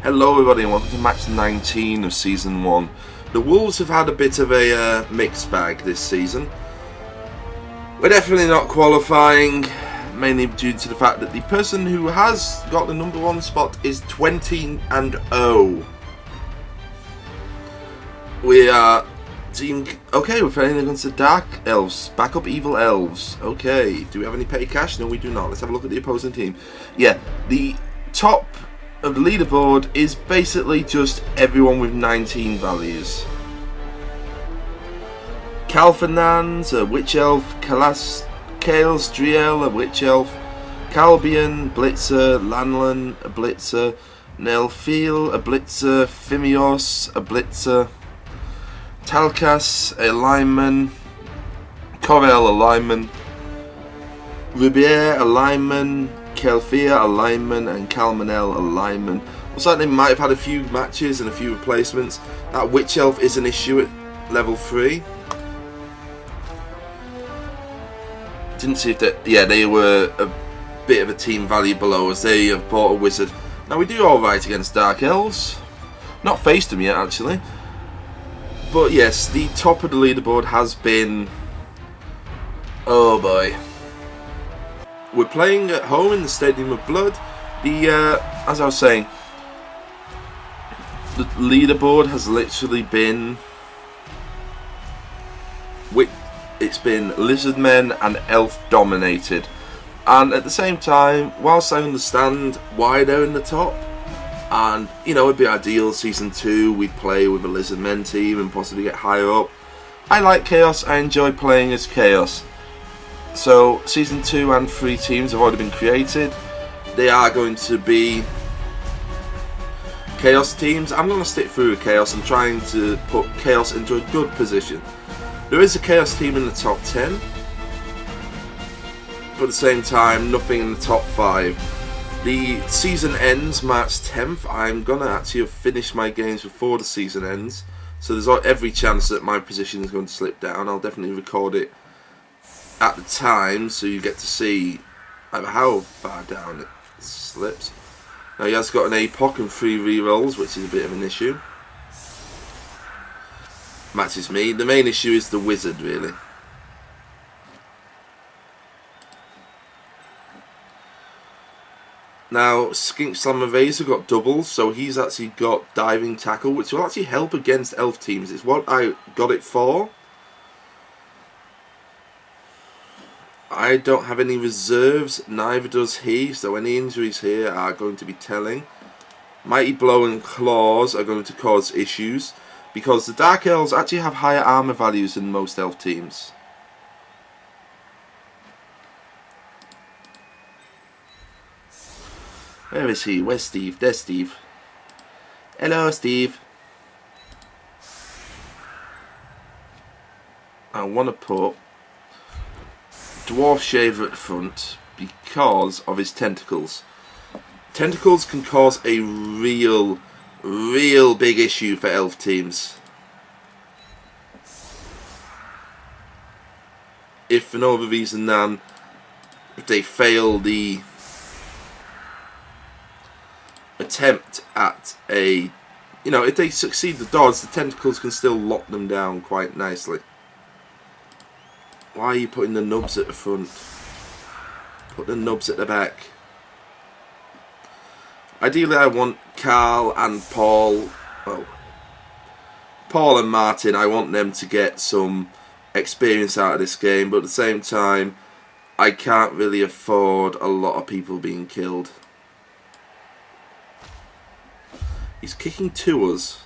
Hello everybody and welcome to match 19 of season 1. The Wolves have had a bit of a mixed bag this season. We're definitely not qualifying, mainly due to the fact that the person who has got the number 1 spot is 20-0. We are team... Okay, we're playing against the Dark Elves, backup Evil Elves. Okay, do we have any petty cash? No, we do not. Let's have a look at the opposing team. Yeah, the top of the leaderboard is basically just everyone with 19 values. Cal Fernandes, a Witch Elf, Kale Striel, a Witch Elf, Calbian, Blitzer, Lanlan, a Blitzer, Nelfiel, a Blitzer, Fimios, a Blitzer, Talkas, a lineman, Corel, a lineman, Rubier, a lineman, Kelfia, a lineman, and Calmanel, a lineman. Looks like they might have had a few matches and a few replacements. That Witch Elf is an issue at level 3. Didn't see if they were a bit of a team value below us. They have bought a wizard. Now we do alright against Dark Elves. Not faced them yet actually. But yes, the top of the leaderboard has been... Oh boy. We're playing at home in the Stadium of Blood. As I was saying, the leaderboard has literally been... It's been Lizardmen and Elf dominated. And at the same time, whilst I understand why they're in the top, and you know, it'd be ideal season 2 we'd play with a Lizardmen team and possibly get higher up. I like Chaos, I enjoy playing as Chaos. So season 2 and 3 teams have already been created. They are going to be Chaos teams. I'm going to stick through with Chaos and trying to put Chaos into a good position. There is a Chaos team in the top 10, but at the same time nothing in the top 5. The season ends March 10th. I'm going to actually have finished my games before the season ends, so there's every chance that my position is going to slip down. I'll definitely record it at the time so you get to see how far down it slips. Now he has got an APOC and 3 rerolls, which is a bit of an issue. Matches me. The main issue is the wizard really. Now Skink Slammer Razor got doubles, so he's actually got diving tackle, which will actually help against elf teams. It's what I got it for. I don't have any reserves, neither does he, so any injuries here are going to be telling. Mighty Blow and Claws are going to cause issues, because the Dark Elves actually have higher armor values than most elf teams. Where is he? Where's Steve? There's Steve. Hello, Steve. I want to put Dwarf Shaver at the front because of his tentacles. Tentacles can cause a real big issue for elf teams. If for no other reason than if they fail the attempt at a... You know, if they succeed the dodge, the tentacles can still lock them down quite nicely. Why are you putting the nubs at the front? Put the nubs at the back. Ideally I want Carl and Paul, well, Paul and Martin, I want them to get some experience out of this game, but at the same time I can't really afford a lot of people being killed. He's kicking to us.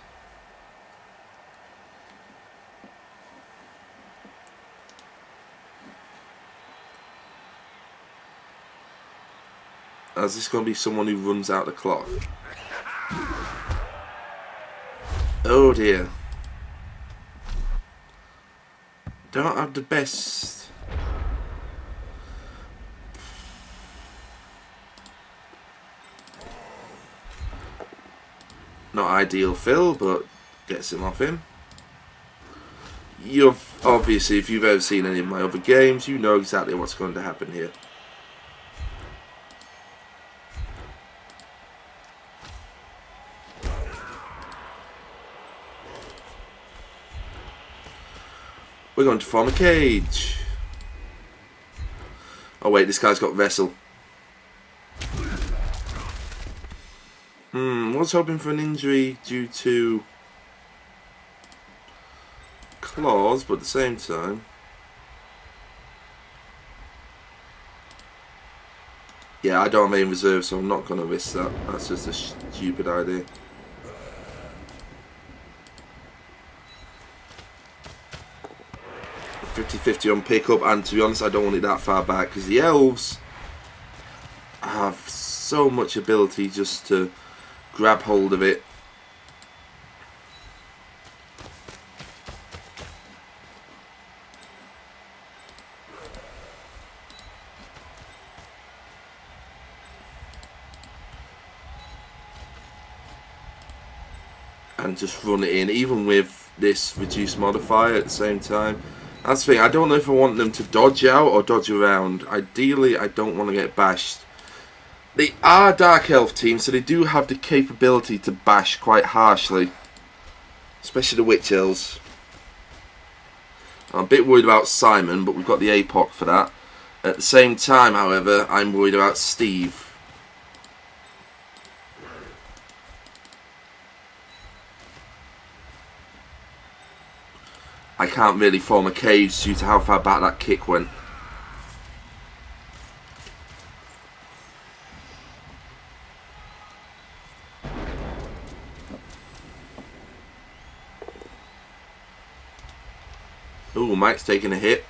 Is this going to be someone who runs out the clock? Oh dear. Don't have the best. Not ideal Phil, but gets him off him. You've obviously, if you've ever seen any of my other games, you know exactly what's going to happen here. We're going to form a cage. Oh wait, this guy's got Vessel. Was hoping for an injury due to claws, but at the same time, yeah, I don't have any reserve, so I'm not going to risk that. That's just a stupid idea. .50 on pickup, and to be honest, I don't want it that far back because the elves have so much ability just to grab hold of it. And just run it in, even with this reduced modifier at the same time. That's the thing, I don't know if I want them to dodge out or dodge around. Ideally, I don't want to get bashed. They are a Dark Elf team, so they do have the capability to bash quite harshly. Especially the Witch Elves. I'm a bit worried about Simon, but we've got the APOC for that. At the same time, however, I'm worried about Steve. I can't really form a cage due to how far back that kick went. Ooh, Mike's taking a hit.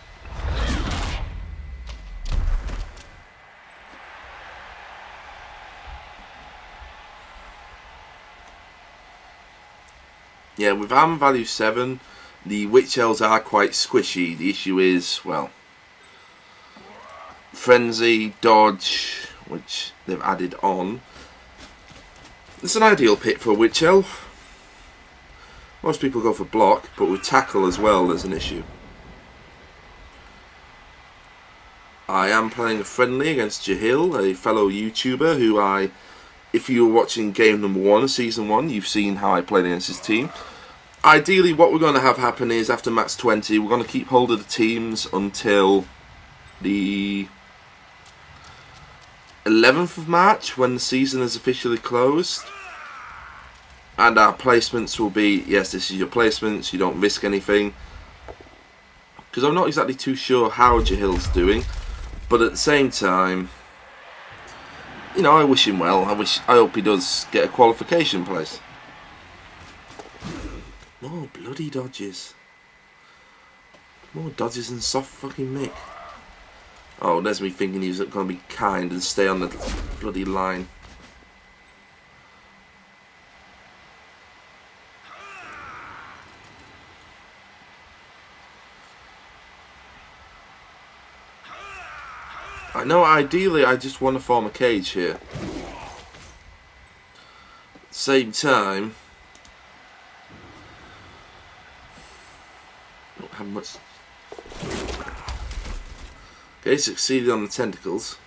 Yeah, with armor value 7, the Witch Elves are quite squishy. The issue is, well, Frenzy, Dodge, which they've added on. It's an ideal pit for a Witch Elf. Most people go for block, but with tackle as well, there's an issue. I am playing a friendly against Jahil, a fellow YouTuber who if you were watching game number 1 of season 1, you've seen how I played against his team. Ideally, what we're going to have happen is after match 20, we're going to keep hold of the teams until the 11th of March, when the season is officially closed. And our placements will be, yes, this is your placements, you don't risk anything. Because I'm not exactly too sure how Jahil's doing, but at the same time, you know, I wish him well. I hope he does get a qualification place. More bloody dodges. More dodges than soft fucking Mick. Oh, there's me thinking he's going to be kind and stay on the bloody line. I know, ideally I just want to form a cage here. Same time, don't have much. Okay, succeeded on the tentacles.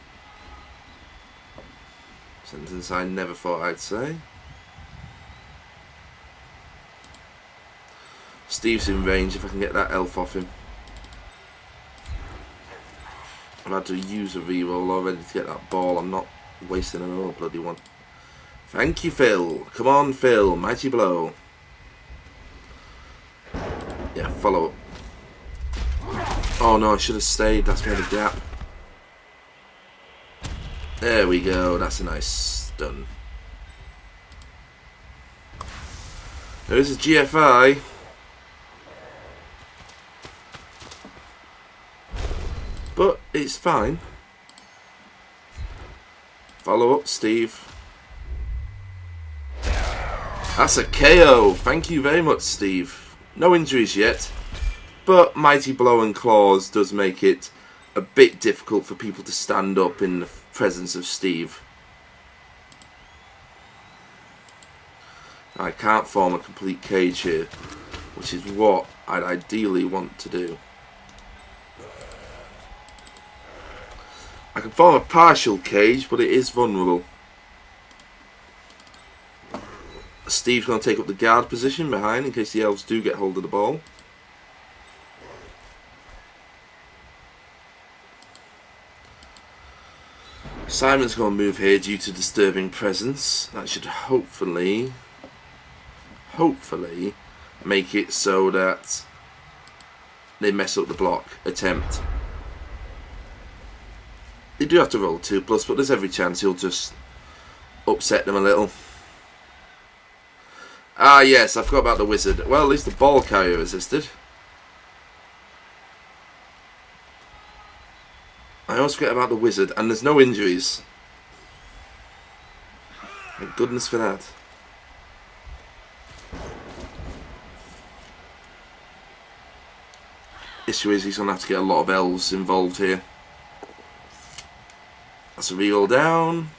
Sentence I never thought I'd say. Steve's in range if I can get that elf off him. I've had to use a reroll already to get that ball. I'm not wasting another bloody one. Thank you, Phil. Come on, Phil. Mighty blow. Yeah, follow up. Oh no, I should have stayed. That's made a gap. There we go. That's a nice stun. There is a GFI. But it's fine. Follow up, Steve. That's a KO. Thank you very much, Steve. No injuries yet. But Mighty Blow and Claws does make it a bit difficult for people to stand up in the presence of Steve. I can't form a complete cage here, which is what I'd ideally want to do. I can form a partial cage, but it is vulnerable. Steve's going to take up the guard position behind in case the elves do get hold of the ball. Simon's going to move here due to disturbing presence. That should hopefully make it so that they mess up the block attempt. They do have to roll 2+, but there's every chance he'll just upset them a little. Ah yes, I forgot about the wizard. Well, at least the ball carrier resisted. I always forget about the wizard, and there's no injuries. Thank goodness for that. Issue is he's going to have to get a lot of elves involved here. That's a reroll down.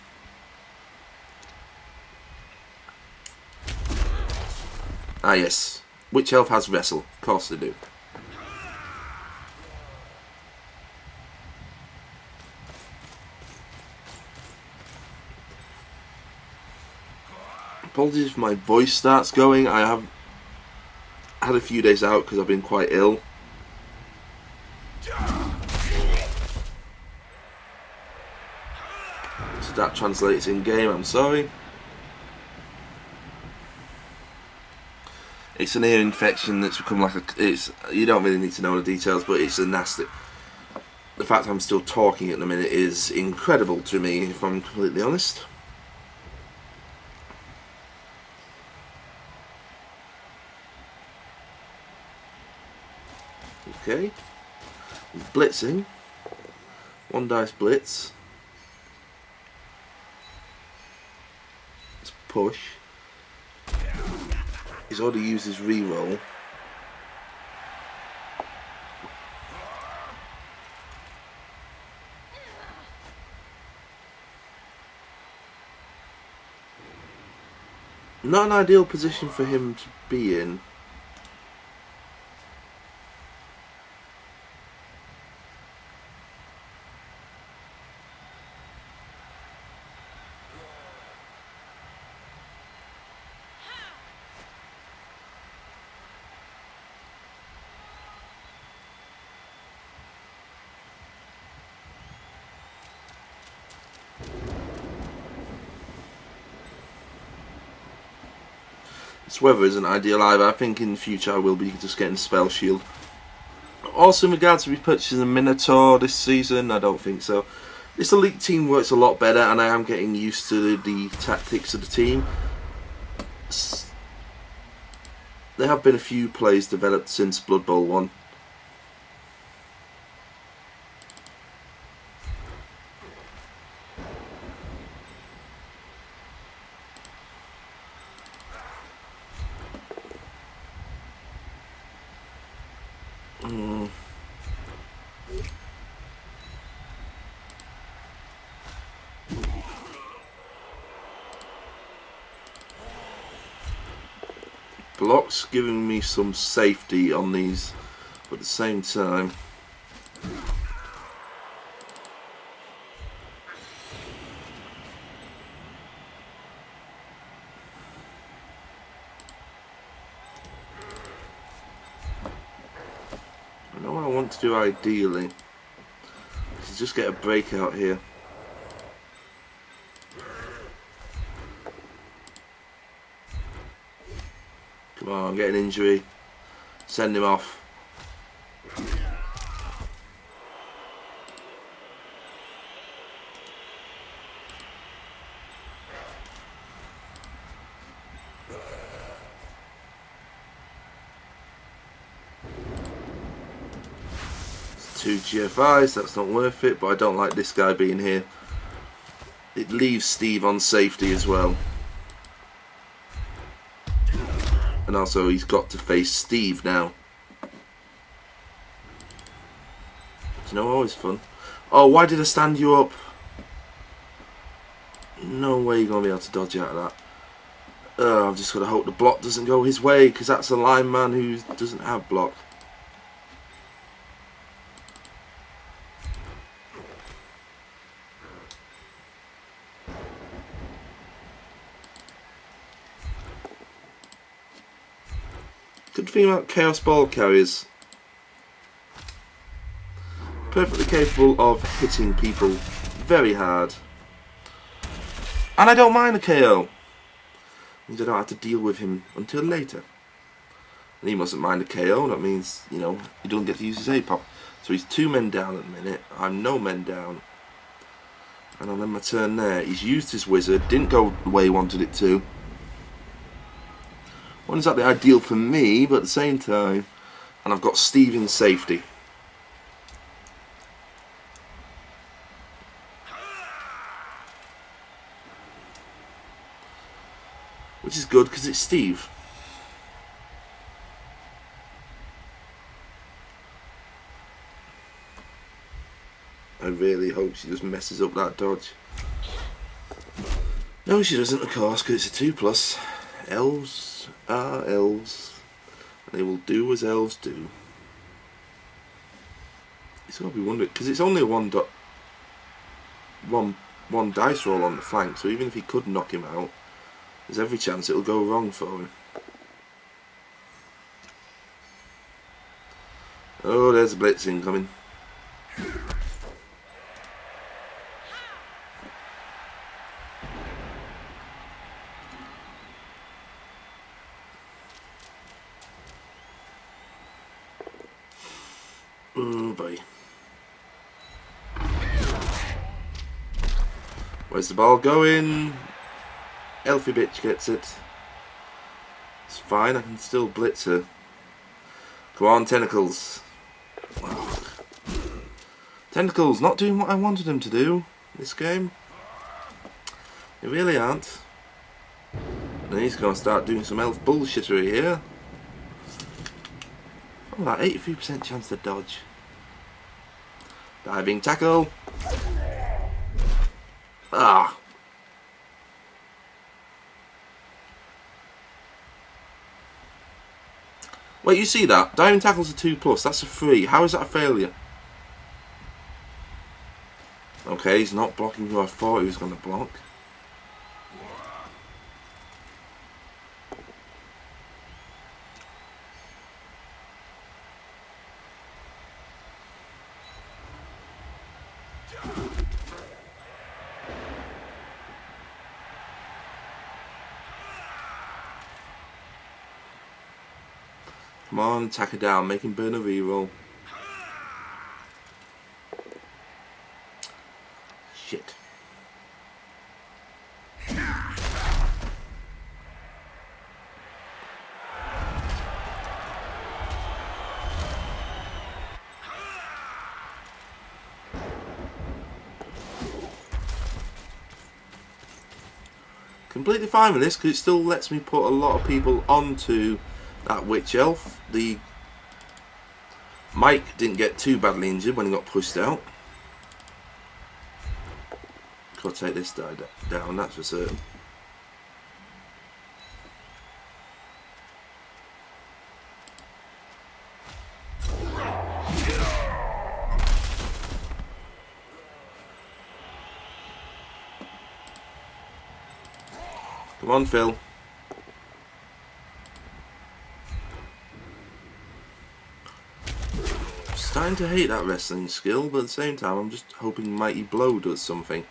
Ah yes. Which elf has wrestle? Of course they do. Apologies if my voice starts going. I have had a few days out because I've been quite ill. So that translates in game, I'm sorry. It's an ear infection that's become like you don't really need to know the details, but it's a nasty. The fact I'm still talking at the minute is incredible to me, if I'm completely honest. Okay, blitzing, 1 dice blitz, let's push, he's already used his reroll, not an ideal position for him to be in. This weather isn't ideal either. I think in the future I will be just getting Spell Shield. Also in regards to repurchasing the Minotaur this season, I don't think so. This elite team works a lot better and I am getting used to the tactics of the team. There have been a few plays developed since Blood Bowl 1. Blocks giving me some safety on these, but at the same time I know what I want to do ideally is just get a breakout here. Come on, get an injury. Send him off. It's 2 GFIs, that's not worth it, but I don't like this guy being here. It leaves Steve on safety as well. And also he's got to face Steve now. You know, always fun. Oh, why did I stand you up? No way you're going to be able to dodge out of that. I've just got to hope the block doesn't go his way, because that's a lineman who doesn't have block. Good thing about Chaos Ball carriers. Perfectly capable of hitting people very hard. And I don't mind a KO. Means I don't have to deal with him until later. And he mustn't mind a KO. That means, you know, he doesn't get to use his A-pop. So he's 2 men down at the minute. I'm no men down. And I'll end my turn there. He's used his wizard. Didn't go the way he wanted it to. Wasn't exactly ideal for me, but at the same time. And I've got Steve in safety. Which is good because it's Steve. I really hope she just messes up that dodge. No, she doesn't, of course, because it's a 2+. Elves are elves. They will do as elves do. It's got to be wondered, because it's only a one dice roll on the flank, so even if he could knock him out, there's every chance it'll go wrong for him. Oh, there's a blitz incoming. Oh boy. Where's the ball going? Elfie bitch gets it. It's fine, I can still blitz her. Come on, Tentacles. Oh. Tentacles not doing what I wanted them to do this game. They really aren't. And he's going to start doing some elf bullshittery here. Oh, that 83% chance to dodge. Diving tackle. Ah. Wait, you see that? Diving tackle's a 2+. That's a 3. How is that a failure? Okay, he's not blocking who I thought he was going to block. Come on, tack her down, make him burn a reroll. Shit. Completely fine with this because it still lets me put a lot of people onto that witch elf. The Mike didn't get too badly injured when he got pushed out. Got to take this guy down, that's for certain. Come on, Phil. Starting to hate that wrestling skill, but at the same time I'm just hoping Mighty Blow does something.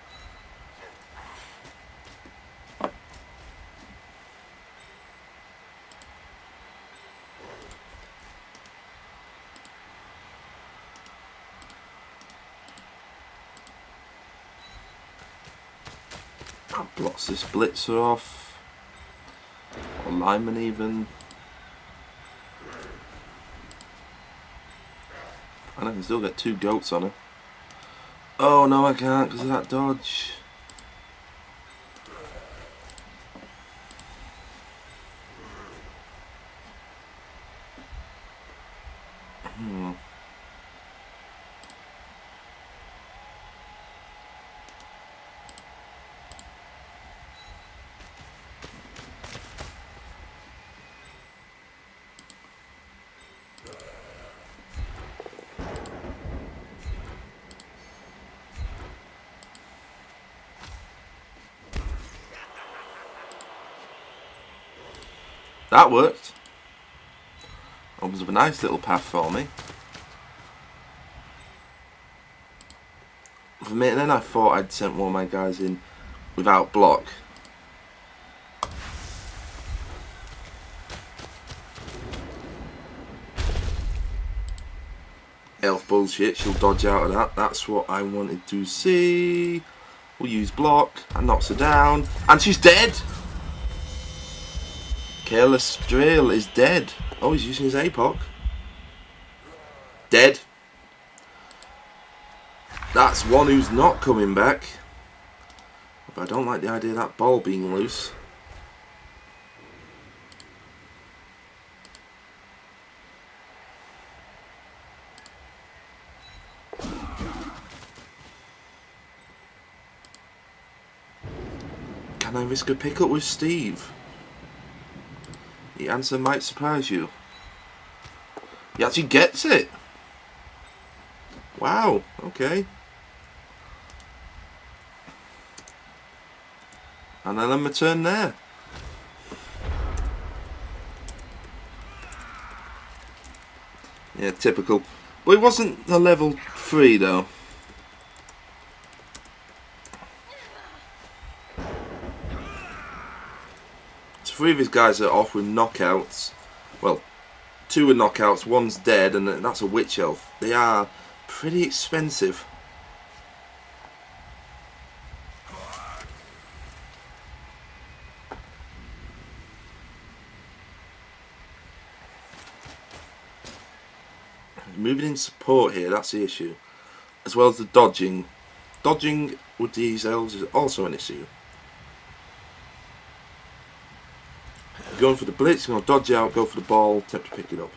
That blocks this blitzer off. Or lineman even. And I can still get 2 goats on her. Oh no, I can't because of that dodge. That worked. Opens up a nice little path for me. For a minute then I thought I'd sent one of my guys in without block. Elf bullshit, she'll dodge out of that. That's what I wanted to see. We'll use block. That knocks her down. And she's dead! Careless Drill is dead. Oh, he's using his APOC. Dead. That's one who's not coming back. But I don't like the idea of that ball being loose. Can I risk a pickup with Steve? The answer might surprise you. He actually gets it. Wow, okay. And then my turn there. Yeah, typical. But it wasn't a level 3 though. So 3 of his guys are off with knockouts. Well, 2 are knockouts, 1's dead, and that's a witch elf. They are pretty expensive. Moving in support here, that's the issue. As well as the dodging. Dodging with these elves is also an issue. Going for the blitz, you're going to dodge out, go for the ball, attempt to pick it up.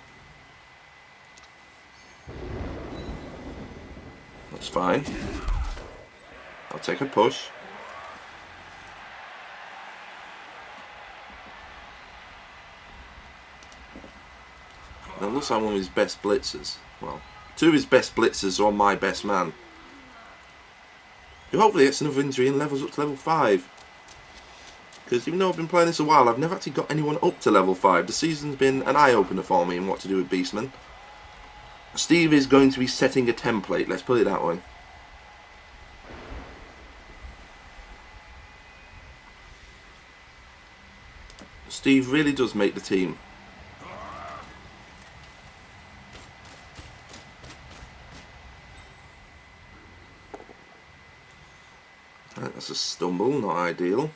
That's fine. I'll take a push. That looks like one of his best blitzers. Well, 2 of his best blitzers are on my best man. Who hopefully gets another injury and levels up to level 5. Because even though I've been playing this a while, I've never actually got anyone up to level 5. The season's been an eye-opener for me in what to do with Beastmen. Steve is going to be setting a template, let's put it that way. Steve really does make the team. Right, that's a stumble, not ideal.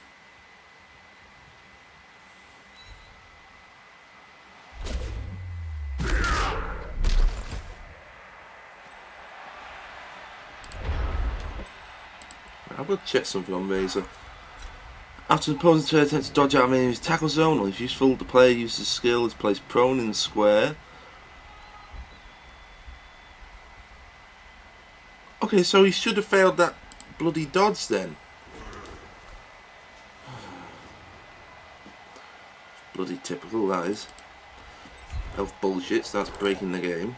I will check something on Razor. After the opposing player attempts to dodge out of his tackle zone, or if useful, the player uses his skill is placed prone in the square. Okay, so he should have failed that bloody dodge then. Bloody typical, that is. Elf bullshit starts breaking the game.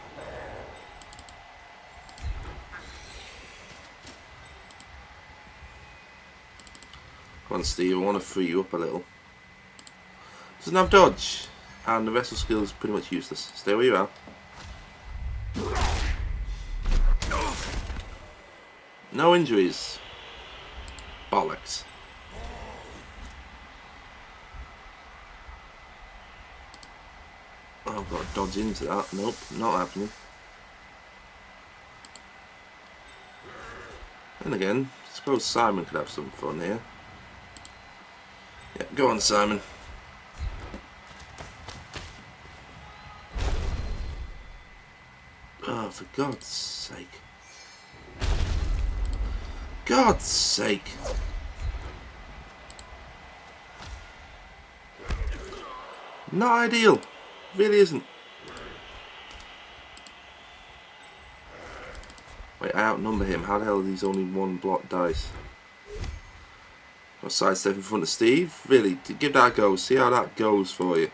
Come on, Steve, I want to free you up a little. Doesn't have dodge, and the rest of the skill is pretty much useless. Stay where you are. No injuries. Bollocks. Oh, I've got to dodge into that. Nope, not happening. And again, I suppose Simon could have some fun here. Yeah, go on, Simon. Oh, for God's sake. God's sake. Not ideal. Really isn't. Wait, I outnumber him. How the hell are these only 1 block dice? Got sidestep in front of Steve. Really, give that a go. See how that goes for you.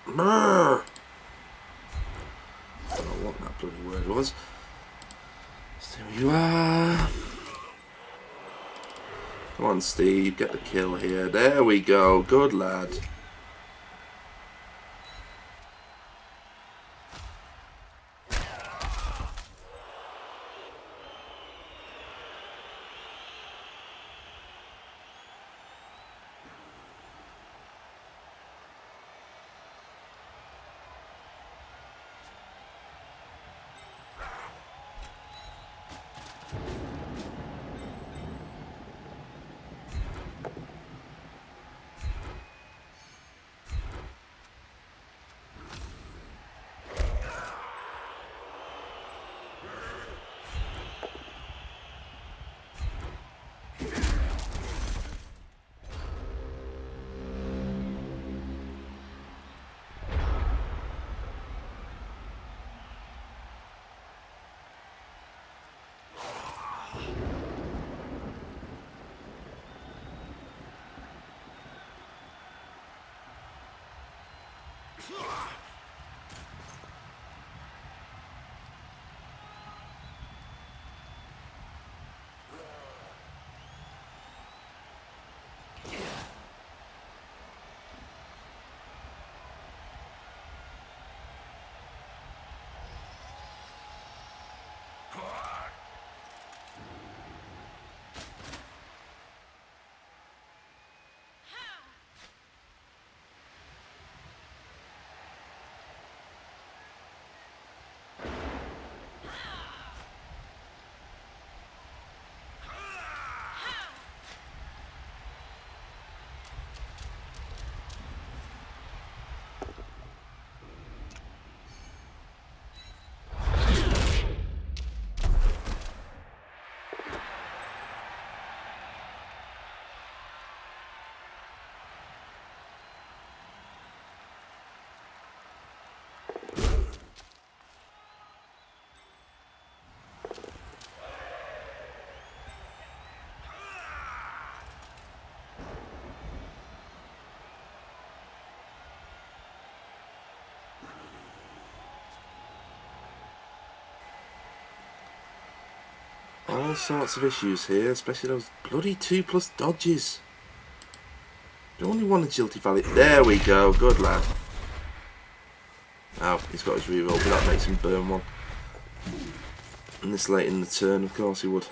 Murr. I don't know what that bloody word was. So there you are. Come on, Steve, get the kill here. There we go. Good lad. All sorts of issues here, especially those bloody 2+ dodges. The only one agility value. There we go, good lad. Oh, he's got his reroll, but that makes him burn one. And this late in the turn, of course he would.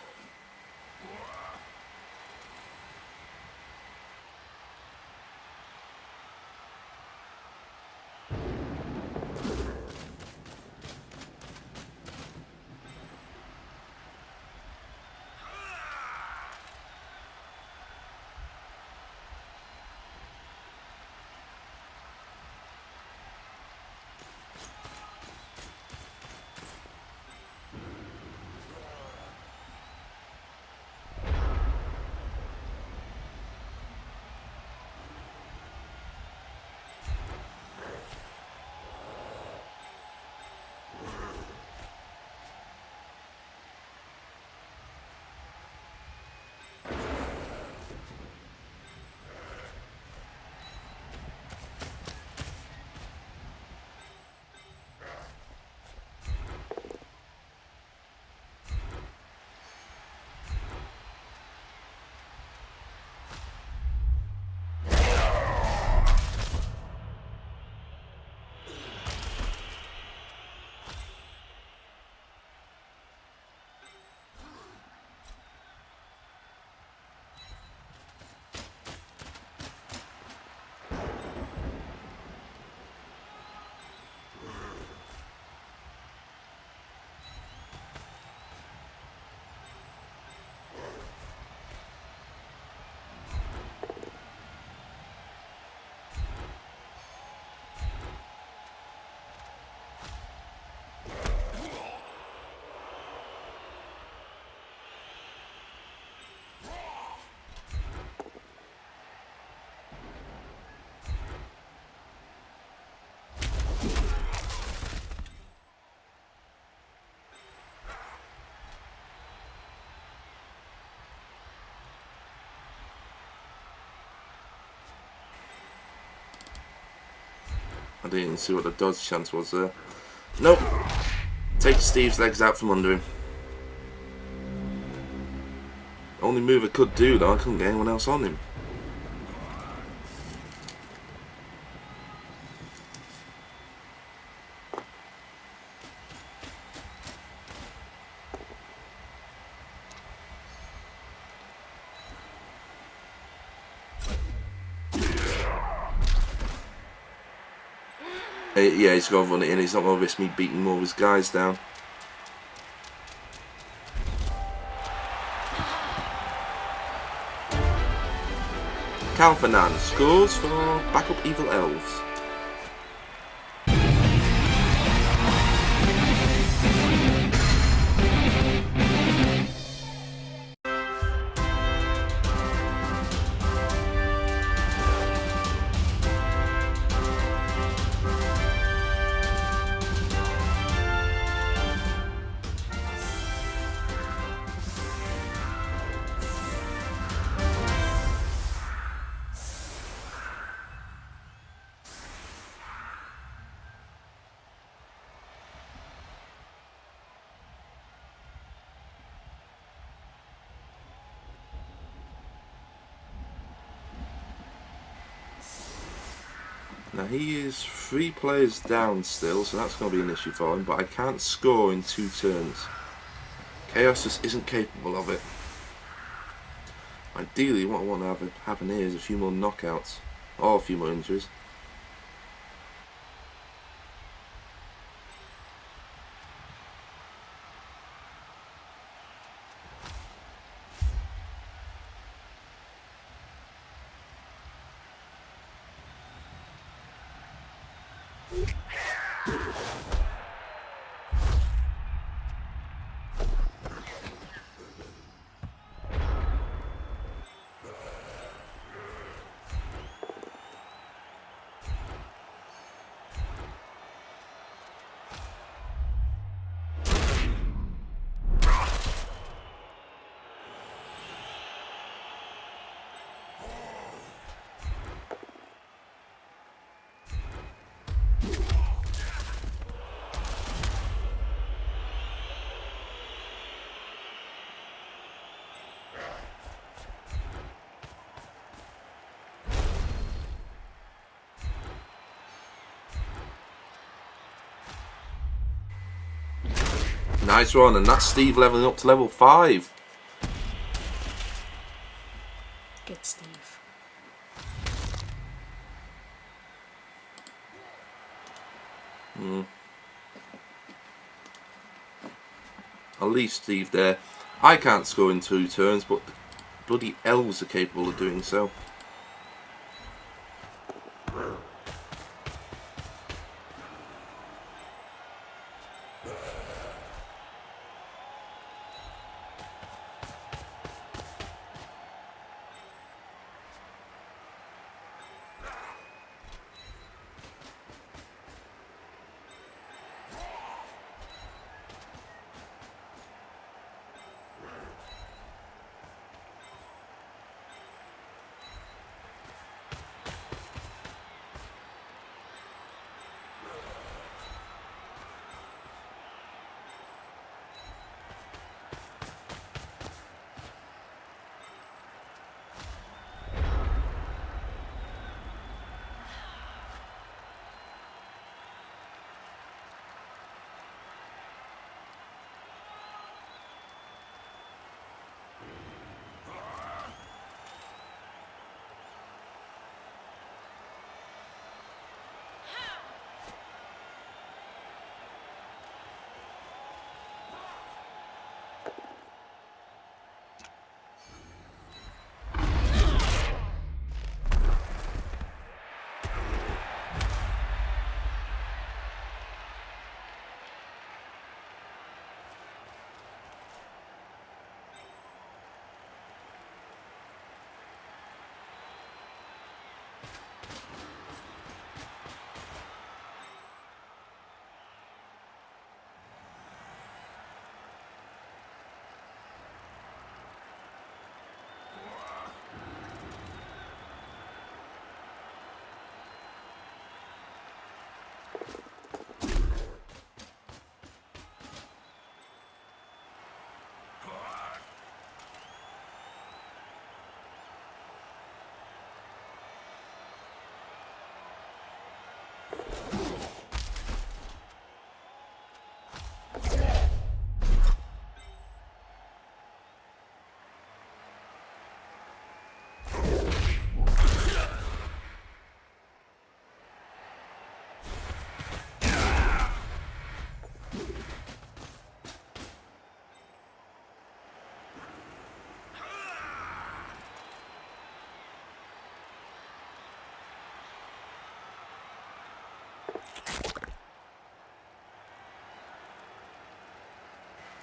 I didn't even see what the dodge chance was there. Nope. Take Steve's legs out from under him. Only move I could do though, I couldn't get anyone else on him. Yeah, he's going to run it in. He's not going to risk me beating more of his guys down. Cal Fernand scores for backup Evil Elves. Now he is 3 players down still, so that's going to be an issue for him, but I can't score in 2 turns. Chaos just isn't capable of it. Ideally, what I want to have happen here is a few more knockouts, or a few more injuries. Nice one, and that's Steve leveling up to level 5. Good Steve. I'll leave Steve there. I can't score in 2 turns, but the bloody elves are capable of doing so.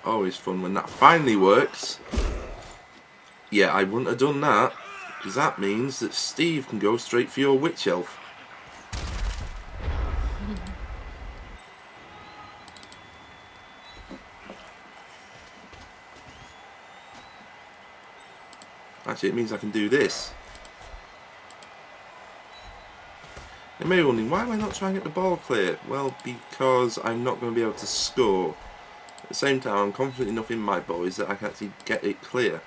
Always fun when that finally works. Yeah, I wouldn't have done that, because that means that Steve can go straight for your witch elf. Actually, it means I can do this. You may be wondering, why am I not trying to get the ball clear? Well, because I'm not going to be able to score. At the same time, I'm confident enough in my boys that I can actually get it clear.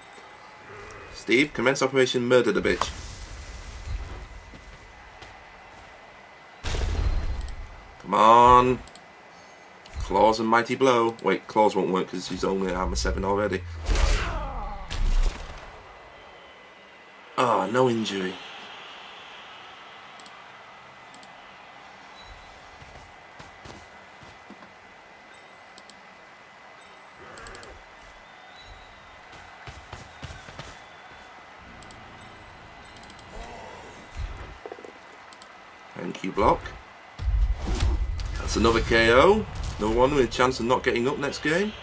Steve, commence Operation Murder the Bitch. on. Claws and Mighty Blow. Wait, Claws won't work because he's only armor 7 already. Ah, no injury. Thank you, block. That's another KO. No one with a chance of not getting up next game.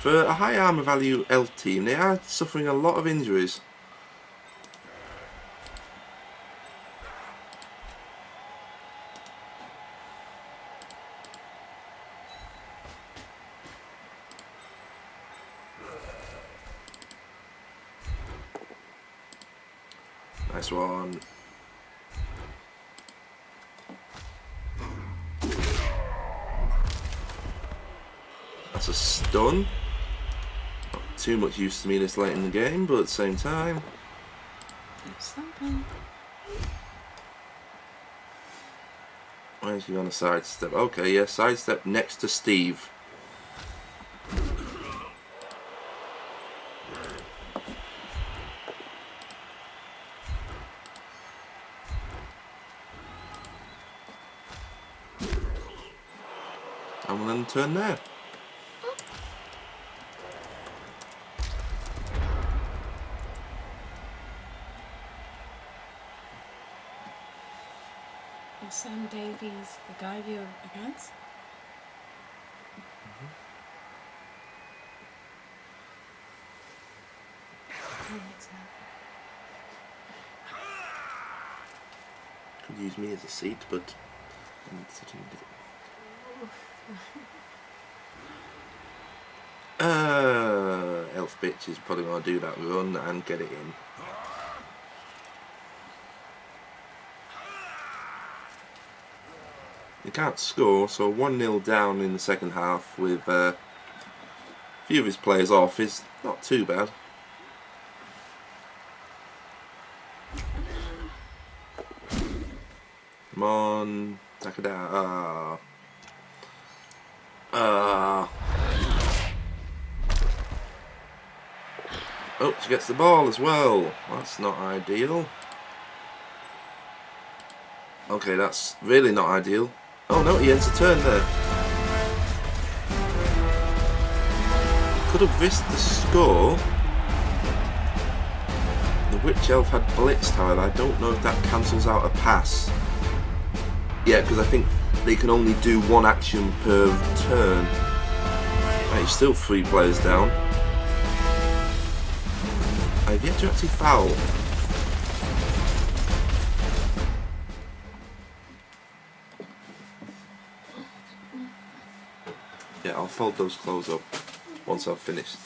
For a high armor value elf team, they are suffering a lot of injuries. Nice one. That's a stun. Not too much use to me this late in the game, but at the same time. Something. Where's he on a sidestep? Okay, yeah, sidestep next to Steve. And we'll then turn there. Is Sam Davies the guy you're against? Could use me as a seat, but I'm sitting. Elf bitch is probably going to do that run and get it in. They can't score, so 1-0 down in the second half with a few of his players off is not too bad. Come on, Takada. Oh, she gets the ball as well. That's not ideal. Okay, that's really not ideal. Oh no, he ends the turn there. Could have risked the score. The Witch Elf had blitzed, however. I don't know if that cancels out a pass. Yeah, because I think they can only do one action per turn. Right, he's still 3 players down. I've yet to actually foul. Yeah, I'll fold those clothes up once I've finished.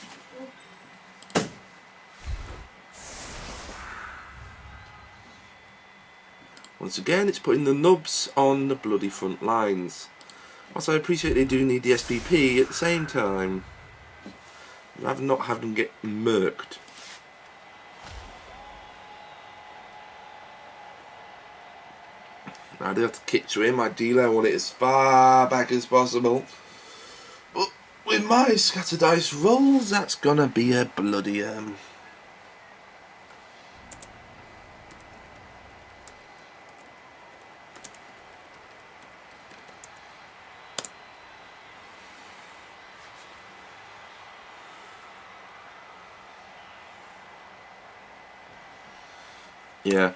Once again, it's putting the nubs on the bloody front lines. Also, I appreciate they do need the SPP at the same time. I'd rather not have them get murked. I do have to kitcher in my dealer. I want it as far back as possible. But with my scatter dice rolls, that's gonna be a bloody yeah.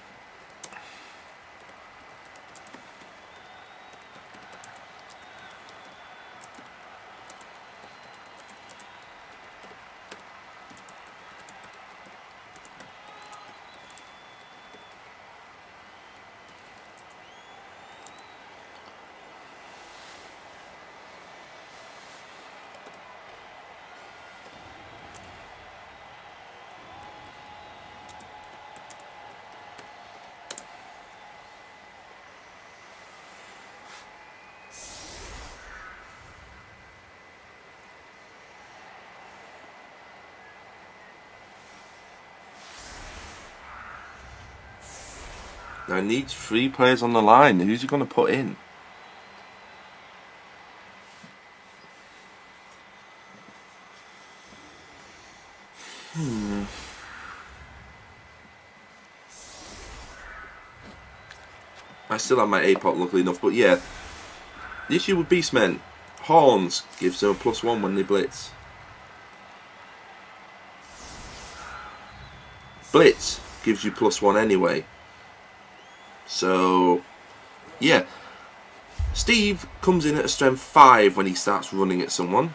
Now I need 3 players on the line. Who's he going to put in? I still have my A-pot, luckily enough, but yeah. The issue with Beastmen, Horns gives them a +1 when they blitz. Blitz gives you +1 anyway. So, yeah. Steve comes in at a strength 5 when he starts running at someone.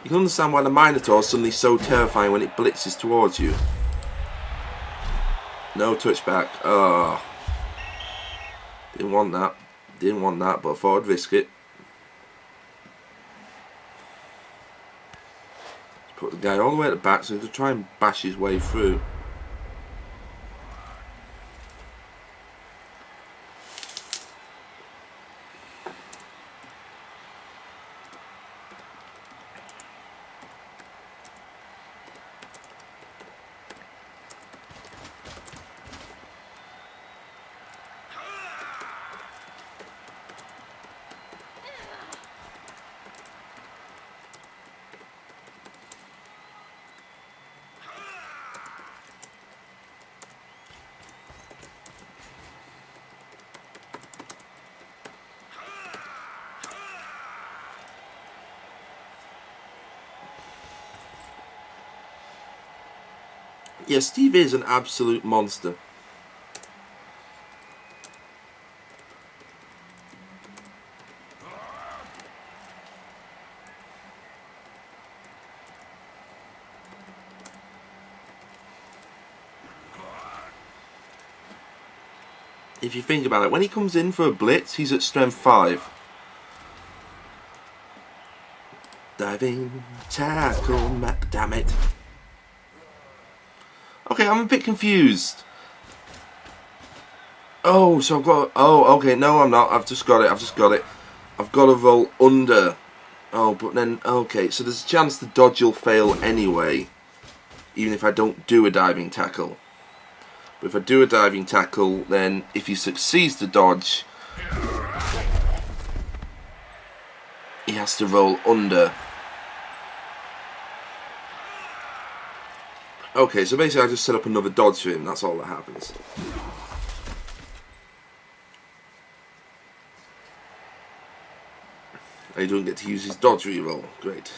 You can understand why the Minotaur is suddenly so terrifying when it blitzes towards you. No touchback. Oh. Didn't want that. Didn't want that, but I thought I'd risk it. Just put the guy all the way at the back so he could try and bash his way through. Yeah, Steve is an absolute monster. If you think about it, when he comes in for a blitz, he's at strength 5. Diving tackle, damn it. Okay, I'm a bit confused. Oh, so I've got... Oh, okay, no I'm not. I've just got it. I've got to roll under. Oh, but then... Okay, so there's a chance the dodge will fail anyway. Even if I don't do a diving tackle. But if I do a diving tackle, then if he succeeds to dodge, he has to roll under. Okay, so basically I just set up another dodge for him, that's all that happens. And he doesn't get to use his dodge reroll, great.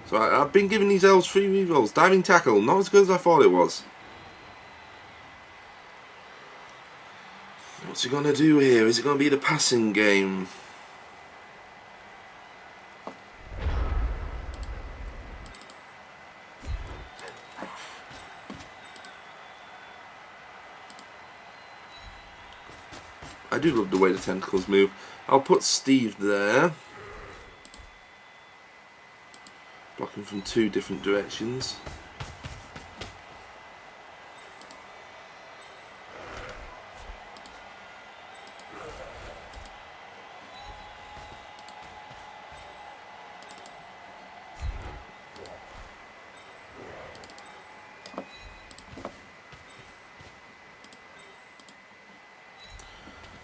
So I've been giving these elves free rerolls. Diving tackle, not as good as I thought it was. What's he going to do here? Is it going to be the passing game? I do love the way the tentacles move. I'll put Steve there. Blocking from 2 different directions.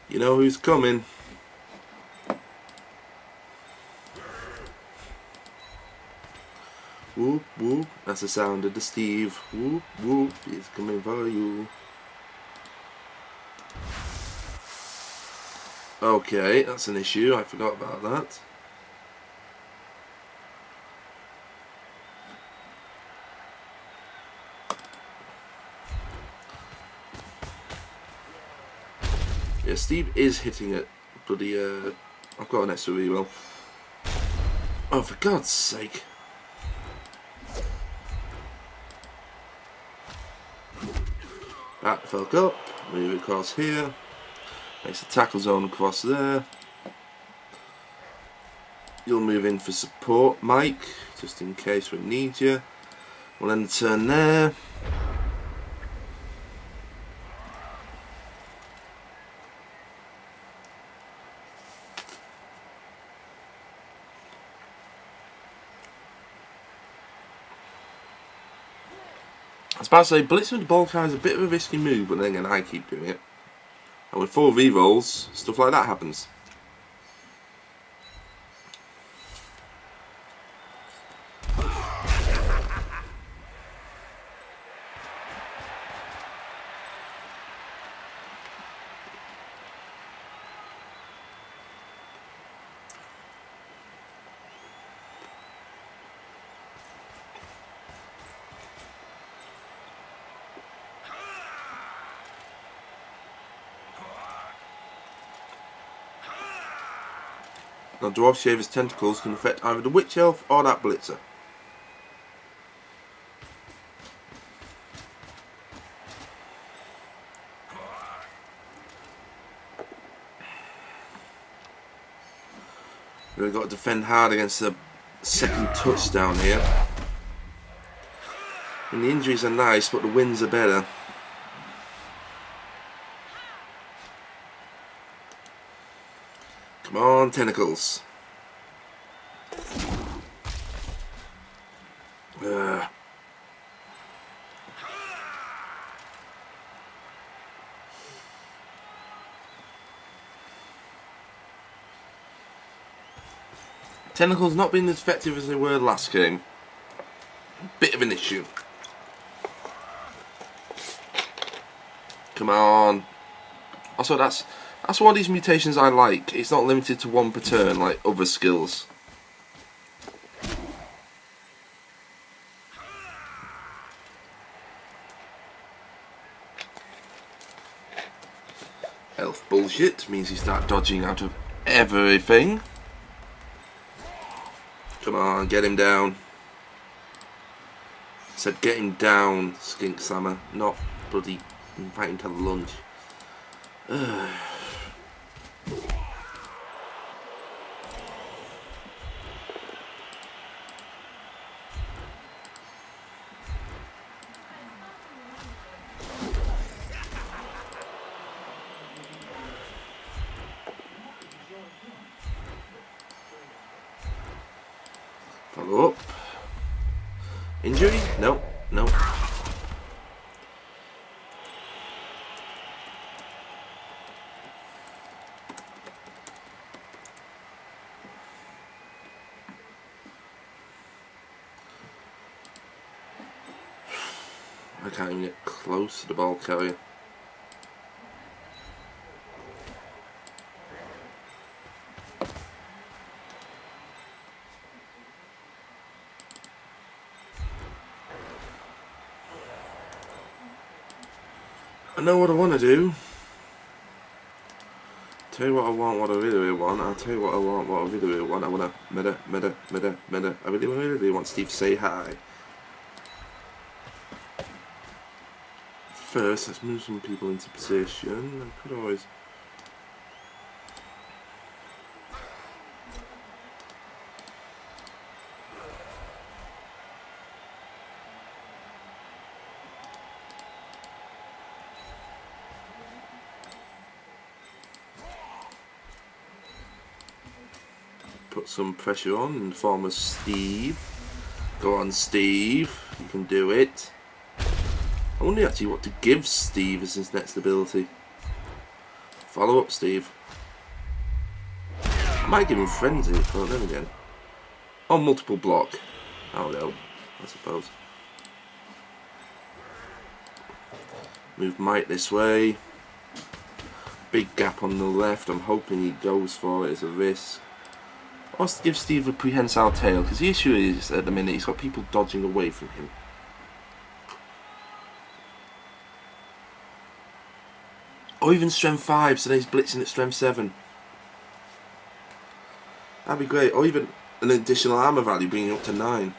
You know who's coming. Whoop whoop, that's the sound of the Steve. Whoop whoop, he's coming for you. Okay, that's an issue, I forgot about that. Yeah, Steve is hitting it, bloody, I've got an extra reroll. Oh, for God's sake. Back the fuck up, move across here. Makes a tackle zone across there. You'll move in for support, Mike, just in case we need you. We'll end the turn there. I was about to say, blitzing with the ball carrier is a bit of a risky move, but then again, I keep doing it. And with 4 rerolls, stuff like that happens. Now, Dwarf Shaver's tentacles can affect either the Witch Elf or that Blitzer. We've got to defend hard against the second touchdown here. And the injuries are nice, but the wins are better. Come on, tentacles. Tentacles not being as effective as they were last game. Bit of an issue. Come on. Also, that's one of these mutations I like. It's not limited to one per turn like other skills. Elf bullshit means you start dodging out of everything. Come on, get him down. Said get him down, Skink Sammer, not bloody invite him to lunch. Follow up. Injury? No, no. I can't even get close to the ball carrier. I know what I want to do. Tell you what I want, what I really want. I'll tell you what I want, what I really want. I want to meta. I really want Steve to say hi. First, let's move some people into position. I could always... put some pressure on in the form of Steve. Go on, Steve. You can do it. I wonder actually what to give Steve as his next ability. Follow up, Steve. I might give him Frenzy, but then again. Oh, multiple block. Oh no, I suppose. Move Mike this way. Big gap on the left. I'm hoping he goes for it as a risk. Or give Steve a prehensile tail, because the issue is at the minute he's got people dodging away from him. Or even strength 5, so then he's blitzing at strength 7. That'd be great. Or even an additional armor value, bringing up to 9.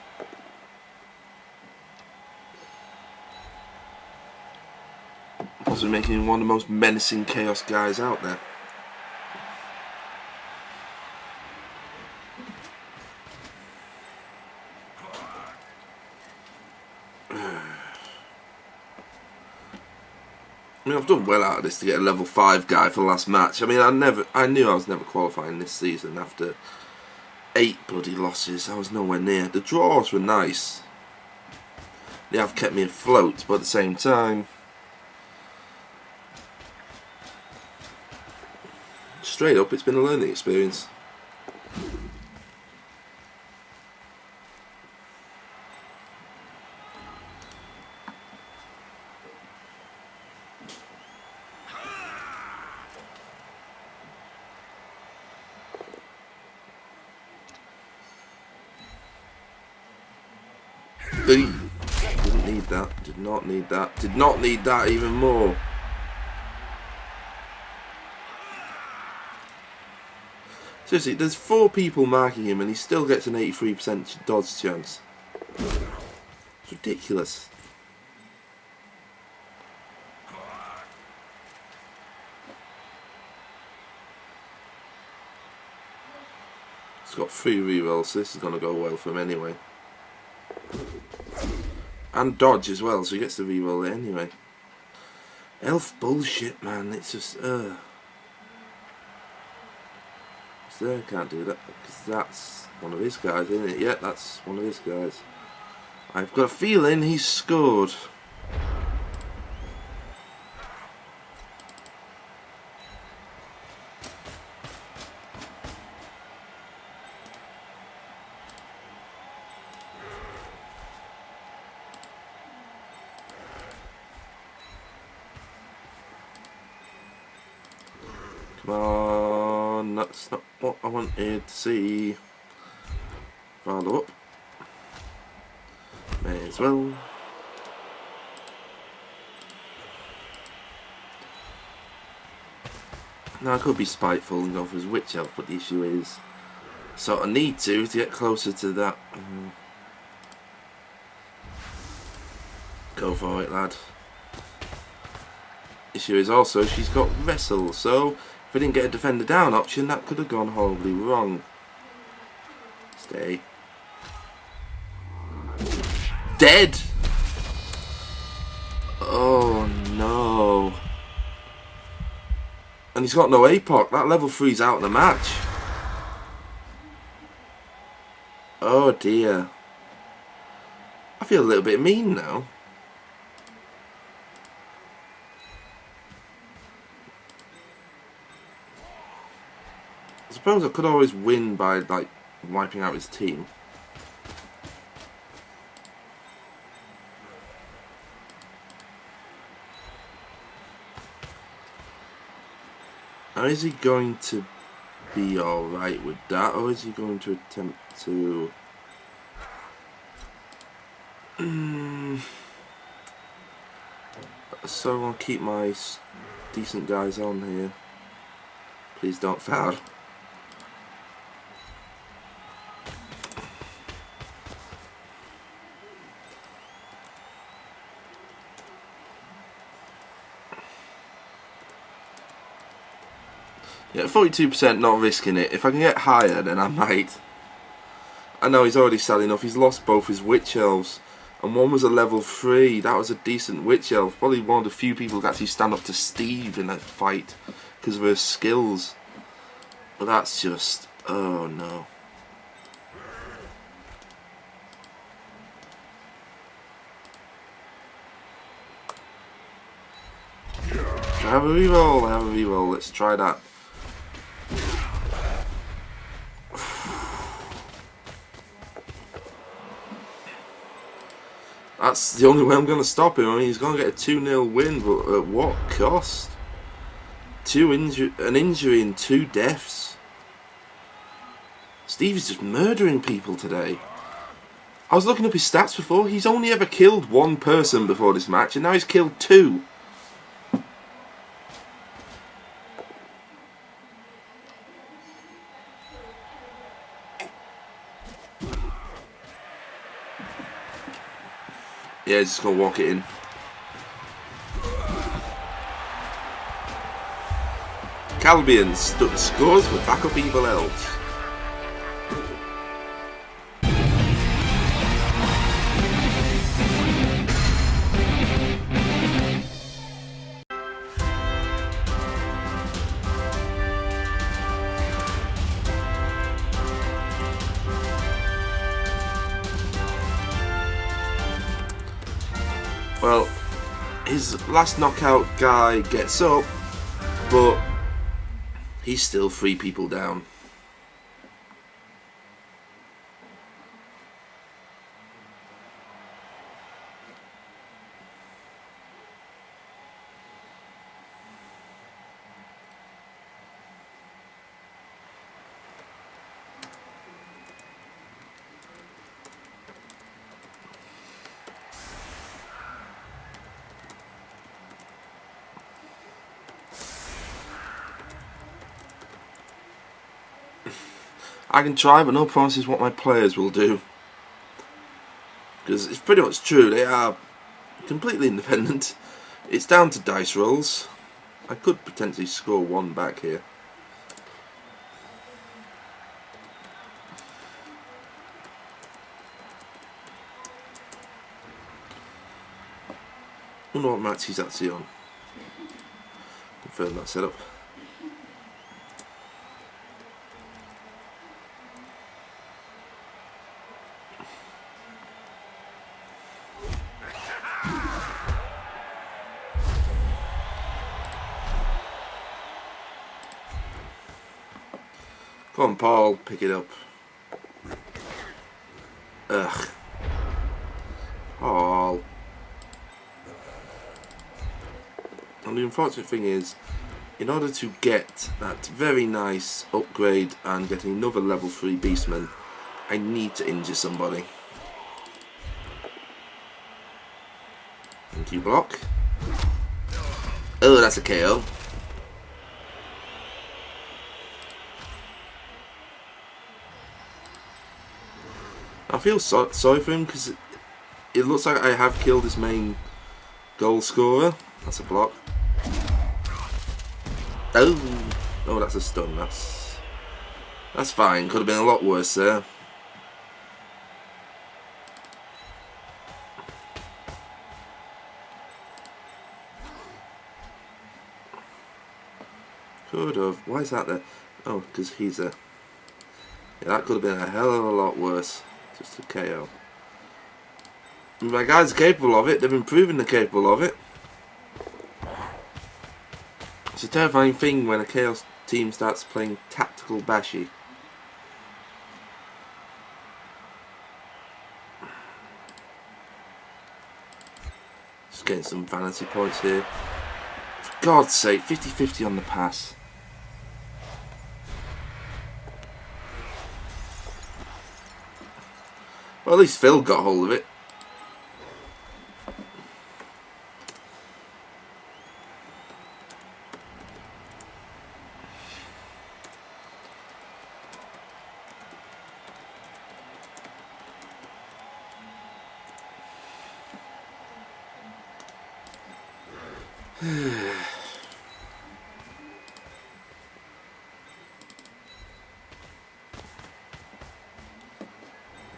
Possibly making him one of the most menacing chaos guys out there. I mean, I've done well out of this to get a level 5 guy for the last match. I mean, I knew I was never qualifying this season after 8 bloody losses. I was nowhere near. The draws were nice. They have kept me afloat, but at the same time, straight up, it's been a learning experience. Didn't need that, did not need that, did not need that even more. Seriously, there's 4 people marking him and he still gets an 83% dodge chance. It's ridiculous. He's got 3 rerolls, so this is going to go well for him anyway. And dodge as well, so he gets the reroll there anyway. Elf bullshit, man. It's just, So I can't do that, because that's one of his guys, isn't it? Yeah, that's one of his guys. I've got a feeling he's scored. Come on, that's not what I wanted to see. Follow up. May as well. Now I could be spiteful and go for his witch elf, but the issue is, so I need to get closer to that. Go for it, lad. Issue is also she's got wrestle, so if I didn't get a defender down option, that could have gone horribly wrong. Stay. Dead! Oh no. And he's got no APOC. That level 3's out of the match. Oh dear. I feel a little bit mean now. I suppose I could always win by like wiping out his team. Now is he going to be alright with that, or is he going to attempt to... So I'll keep my decent guys on here. Please don't foul. Yeah, 42% not risking it. If I can get higher, then I might. I know he's already sad enough. He's lost both his witch elves, and one was a level 3. That was a decent witch elf. Probably one of the few people who actually stand up to Steve in that fight because of her skills. But that's just, oh no. I have a reroll. I have a reroll. Let's try that. That's the only way I'm going to stop him. I mean, he's going to get a 2-0 win, but at what cost? An injury and 2 deaths. Steve is just murdering people today. I was looking up his stats before. He's only ever killed 1 person before this match, and now he's killed 2. Yeah, he's just going to walk it in. Calbian scores for backup evil elves. Well, his last knockout guy gets up, but he's still 3 people down. I can try, but no promises what my players will do. Because it's pretty much true, they are completely independent. It's down to dice rolls. I could potentially score one back here. Wonder what match he's actually on. Confirm that setup. Come on, Paul, pick it up. Ugh. Paul. And the unfortunate thing is, in order to get that very nice upgrade and get another level 3 Beastman, I need to injure somebody. Thank you, block. Oh, that's a KO. I feel sorry for him because it looks like I have killed his main goal scorer. That's a block. Oh, that's a stun. That's fine. Could have been a lot worse there. Could have. Why is that there? Oh, because he's a. Yeah, that could have been a hell of a lot worse. Just a KO. My guys are capable of it. They've been proven they're capable of it. It's a terrifying thing when a Chaos team starts playing tactical bashy. Just getting some vanity points here. For God's sake, 50-50 on the pass. Well, at least Phil got hold of it.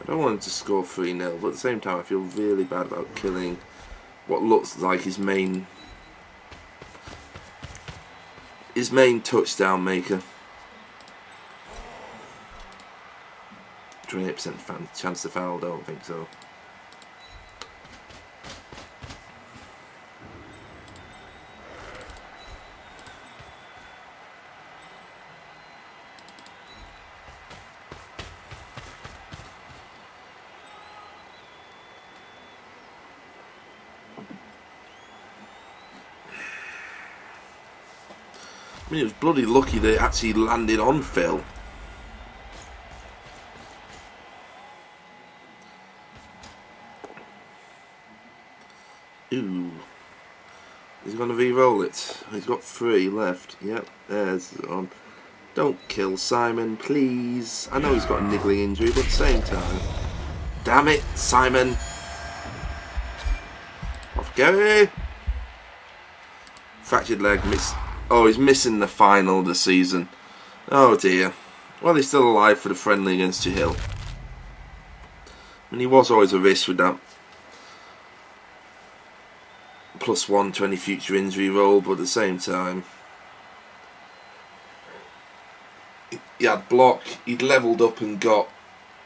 I don't want him to score 3-0, but at the same time I feel really bad about killing what looks like his main touchdown maker. 28% chance to foul, don't think so. I mean, it was bloody lucky that it actually landed on Phil. Ooh. He's going to re-roll it. He's got 3 left. Yep, there's on. Don't kill Simon, please. I know he's got a niggling injury, but at the same time. Damn it, Simon. Off Gary. Fractured leg, miss. Oh, he's missing the final of the season. Oh dear. Well, he's still alive for the friendly against Jehill. And he was always a risk with that +1 to any future injury roll, but at the same time, he had block, he'd levelled up and got.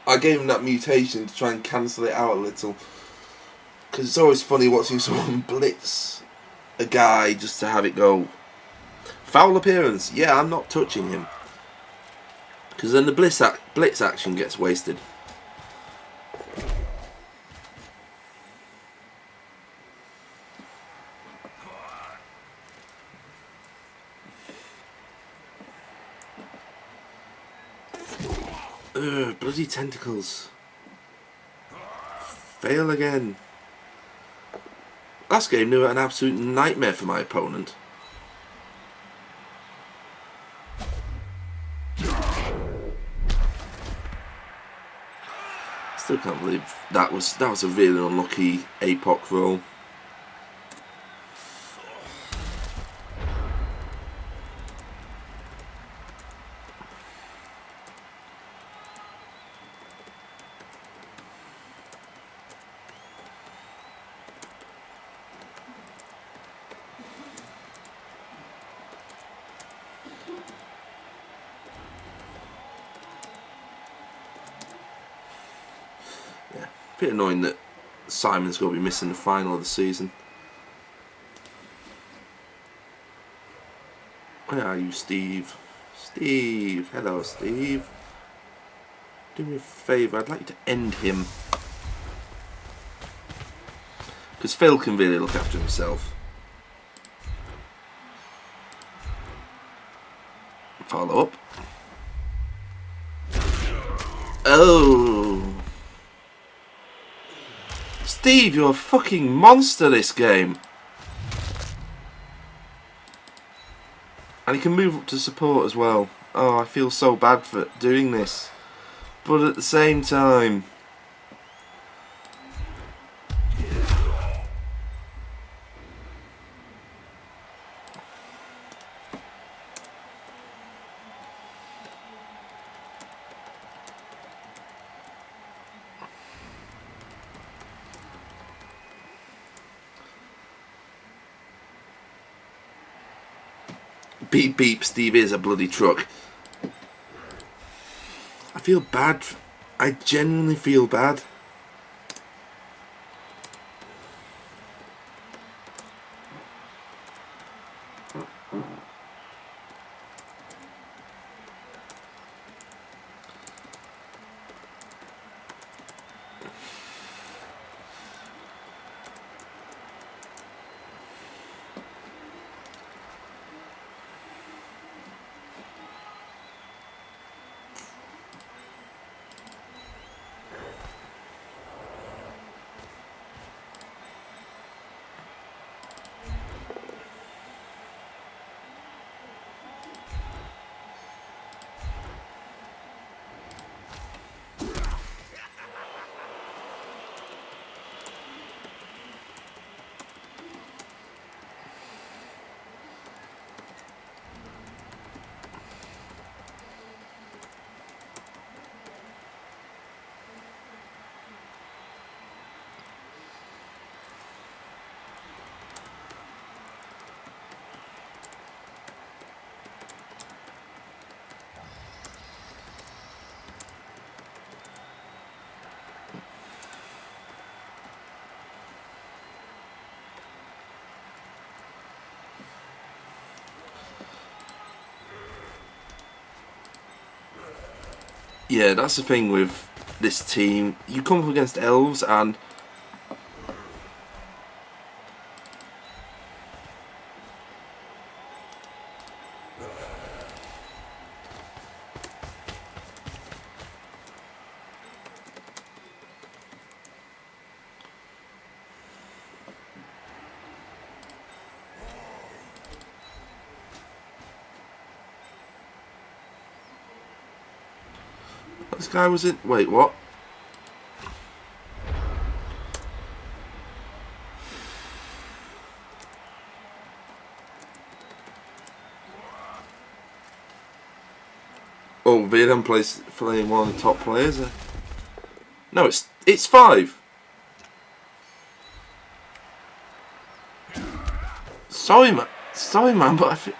I gave him that mutation to try and cancel it out a little. Because it's always funny watching someone blitz a guy just to have it go. Foul appearance, yeah, I'm not touching him. Because then the blitz action gets wasted. Ugh, bloody tentacles. Fail again. Last game, they were an absolute nightmare for my opponent. Still can't believe that was a really unlucky APOC roll. Bit annoying that Simon's going to be missing the final of the season. Where are you, Steve? Steve! Hello, Steve. Do me a favour, I'd like you to end him. Because Phil can really look after himself. Follow up. Oh! Steve, you're a fucking monster this game. And he can move up to support as well. Oh, I feel so bad for doing this. But at the same time... Beep beep, Steve is a bloody truck. I feel bad. I genuinely feel bad. Yeah, that's the thing with this team. You come up against elves and this guy was in... Wait, what? Oh, Vietnam plays playing one of the top players. No, it's 5. Sorry, man, but I feel...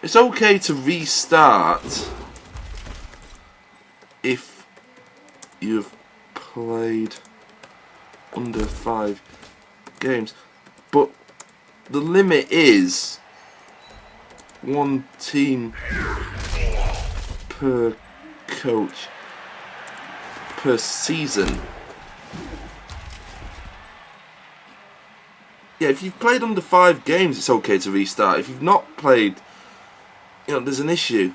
It's okay to restart if you've played under 5 games, but the limit is 1 team per coach per season. Yeah, if you've played under 5 games, it's okay to restart. If you've not played, you know, there's an issue.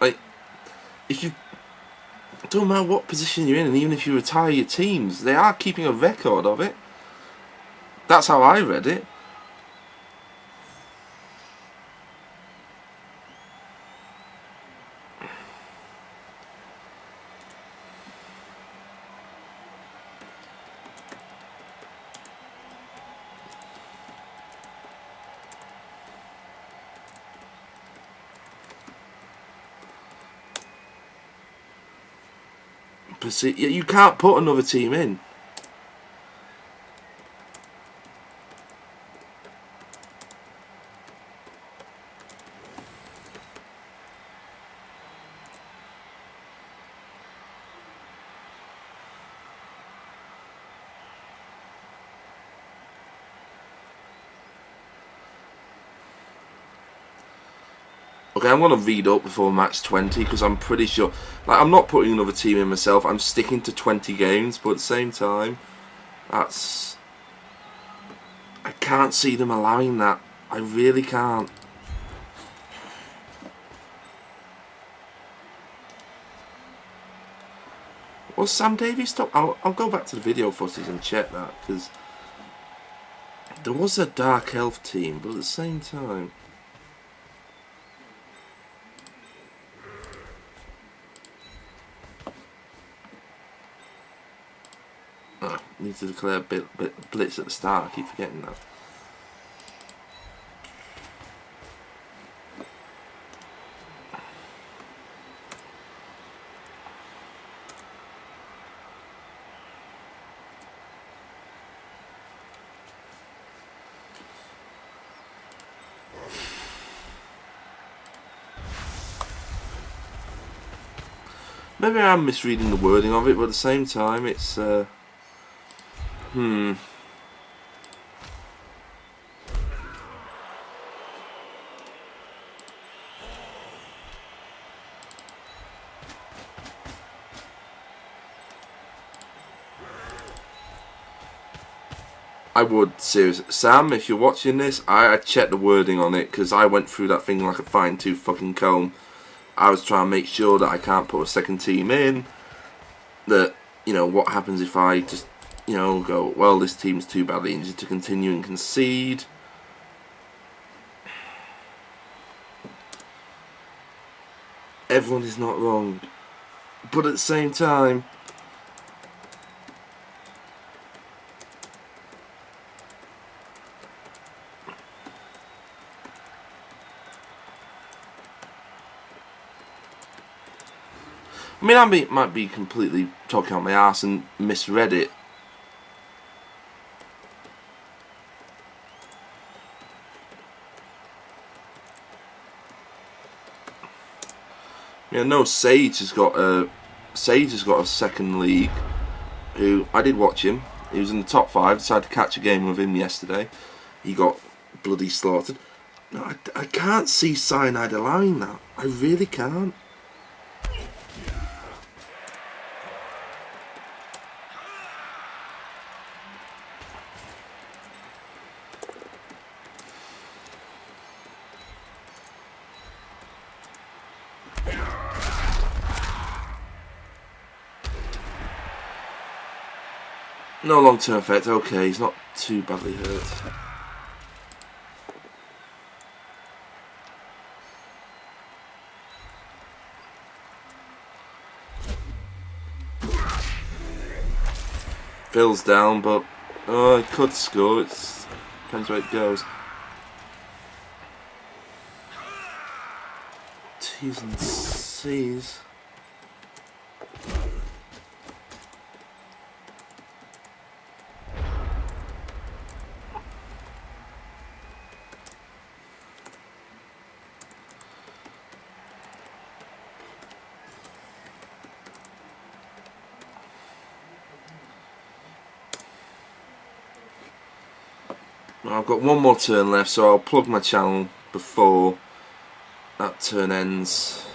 Like, if you... It don't matter what position you're in, and even if you retire your teams, they are keeping a record of it. That's how I read it. But see, you can't put another team in. Okay, I'm going to read up before match 20 because I'm pretty sure... Like, I'm not putting another team in myself. I'm sticking to 20 games, but at the same time, that's... I can't see them allowing that. I really can't. Well, Sam Davies stop. I'll go back to the video footage and check that, because there was a Dark Elf team, but at the same time... Need to declare blitz at the start. I keep forgetting that. Maybe I'm misreading the wording of it, but at the same time, it's I would, seriously. Sam, if you're watching this, I checked the wording on it, because I went through that thing like a fine-tooth fucking comb. I was trying to make sure that I can't put a second team in. That, you know, what happens if I just, you know, go, well, this team's too badly injured to continue and concede. Everyone is not wrong. But at the same time... I mean, I might be completely talking out my arse and misread it. Yeah, no, Sage has got a second league. Who I did watch him. He was in the top 5. Decided to catch a game with him yesterday. He got bloody slaughtered. No, I can't see Cyanide allowing that. I really can't. No long-term effect. Okay, he's not too badly hurt. Phil's down, but he could score. It depends where it goes. T's and C's. I've got one more turn left, so I'll plug my channel before that turn ends.